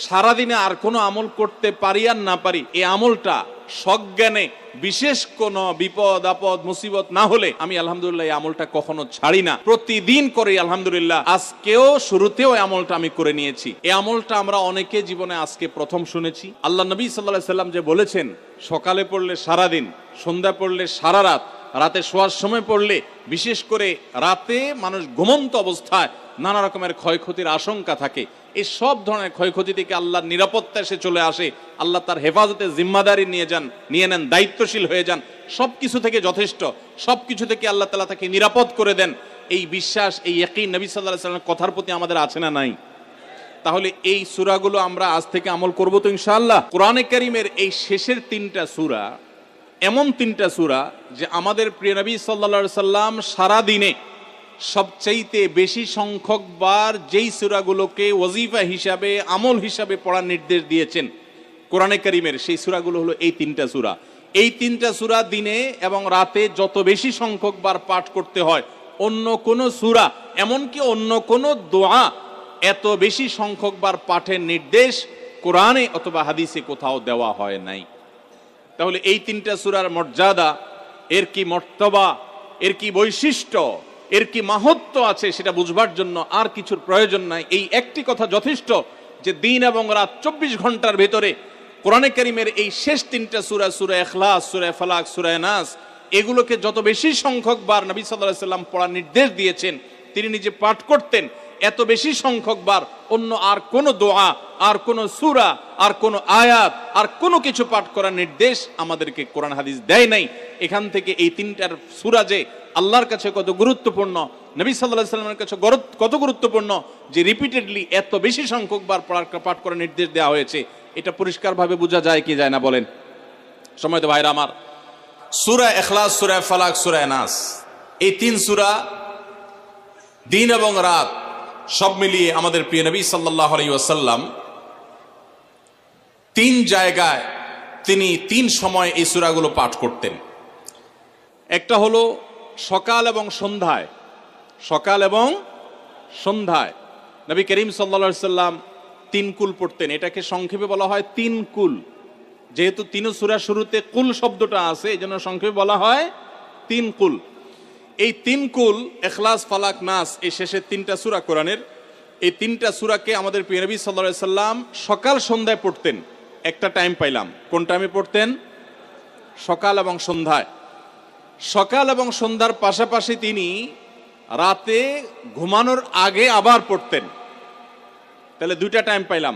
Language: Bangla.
সারাদিনে আর কোনো আমল করতে পারি আর না পারি, এই আমলটা সজ্ঞানে বিশেষ কোনো বিপদ আপদ মুসিবত না হলে আমি আলহামদুলিল্লাহ এই আমলটা কখনো ছাড়ি না, প্রতিদিন করি আলহামদুলিল্লাহ। আজকেও শুরুতেও এই আমলটা আমি করে নিয়েছি। এই আমলটা আমরা অনেকে জীবনে আজকে প্রথম শুনেছি। আল্লাহ নবী সাল্লাল্লাহু আলাইহি সাল্লাম যে বলেছেন, সকালে পড়লে সারাদিন, সন্ধ্যা পড়লে সারা রাত, রাতে শোয়ার সময় পড়লে, বিশেষ করে রাতে মানুষ ঘুমন্ত অবস্থায় নানা রকমের ক্ষয়ক্ষতির আশঙ্কা থাকে, এই সব ধরনের ক্ষয়ক্ষতি থেকে আল্লাহর নিরাপত্তা এসে চলে আসে। আল্লাহ তার হেফাজতের জিম্মাদারি নিয়ে নেন, দায়িত্বশীল হয়ে যান, সবকিছু থেকে যথেষ্ট, সবকিছু থেকে আল্লাহ তাআলা তাকে নিরাপদ করে দেন। এই বিশ্বাস, এই ইয়াকিন নবী সাল্লাল্লাহু আলাইহি ওয়াসাল্লামের কথার প্রতি আমাদের আছে না নাই? তাহলে এই সূরাগুলো আমরা আজ থেকে আমল করব তো ইনশাআল্লাহ। কোরআনে কারীমের এই শেষের 3টা সূরা এমন 3টা সূরা যে আমাদের প্রিয় নবী সাল্লাল্লাহু আলাইহি সাল্লাম সারা দিনে সবচাইতে বেশি সংখ্যক বার যেই সূরাগুলোকে ওয়াজিফা হিসাবে, আমল হিসাবে পড়ার নির্দেশ দিয়েছেন কোরআনে কারীমের, সেই সূরাগুলো হলো এই 3টা সূরা। এই 3টা সূরা দিনে এবং রাতে যত বেশি সংখ্যক বার পাঠ করতে হয়, অন্য কোন সূরা, এমনকি অন্য কোন দোয়া এত বেশি সংখ্যক বার পাঠের নির্দেশ কোরআনে অথবা হাদিসে কোথাও দেওয়া হয় নাই। তাহলে এই 3টা সূরার মর্যাদা, এর কি মর্তবা, এর কি বৈশিষ্ট্য, এর কি মাহাত্ম্য আছে সেটা বুঝবার জন্য আর কিছুর প্রয়োজন নাই। এই একটি কথা যথেষ্ট যে দিন এবং রাত 24 ঘন্টার ভেতরে কোরআনে কারীমের এই শেষ 3টা সূরা, সূরা ইখলাস, সূরা ফালাক, সূরা নাস, এগুলোকে যত বেশি সংখ্যক বার নবী সাল্লাল্লাহু আলাইহি সাল্লাম পড়ার নির্দেশ দিয়েছেন, তিনি নিজে পাঠ করতেন, এত বেশি সংখ্যক বার অন্য আর কোনো দোয়া, আর কোনো সূরা, আর কোনো আয়াত, আর কোনো কিছু পাঠ করার নির্দেশ আমাদেরকে কোরআন হাদিস দেয় নাই। এখান থেকে এই 3টার সূরা যে আল্লাহর কাছে কত গুরুত্বপূর্ণ, নবী সাল্লাল্লাহু আলাইহি সাল্লামের কাছে কত গুরুত্বপূর্ণ, যে রিপিটেডলি এত বেশি সংখ্যক বার পাঠ করার নির্দেশ দেওয়া হয়েছে, এটা পরিষ্কারভাবে বোঝা যায় কি যায় না বলেন? সম্মানিত ভাইরা আমার, সূরা ইখলাস, সূরা ফালাক, সূরা নাস, এই 3 সূরা দিন এবং রাত সব মিলিয়ে আমাদের প্রিয় নবী সাল্লাল্লাহু আলাইহি ওয়াসাল্লাম 3 জায়গায় তিনি 3 সময় এই সূরাগুলো পাঠ করতেন। একটা হলো সকাল এবং সন্ধ্যায়। সকাল এবং সন্ধ্যায় নবী করিম সাল্লাল্লাহু আলাইহি ওয়াসাল্লাম 3 কুল পড়তেন। এটাকে সংক্ষেপে বলা হয় 3 কুল। যেহেতু 3 সূরা শুরুতে কুল শব্দটা আছে, এই জন্য সংক্ষেপে বলা হয় 3 কুল। এই 3 কুল ইখলাস, ফালাক, নাস, এই শেষের 3টা সূরা কোরআনের, এই 3টা সূরাকে আমাদের প্রিয় নবী সাল্লাল্লাহু আলাইহি ওয়াসাল্লাম সকাল সন্ধ্যায় পড়তেন। একটা টাইম পাইলাম, কোন টাইমে পড়তেন? সকাল এবং সন্ধ্যায়। সকাল এবং সন্ধ্যার পাশাপাশি তিনি রাতে ঘুমানোর আগে আবার পড়তেন। তাহলে 2টা টাইম পাইলাম।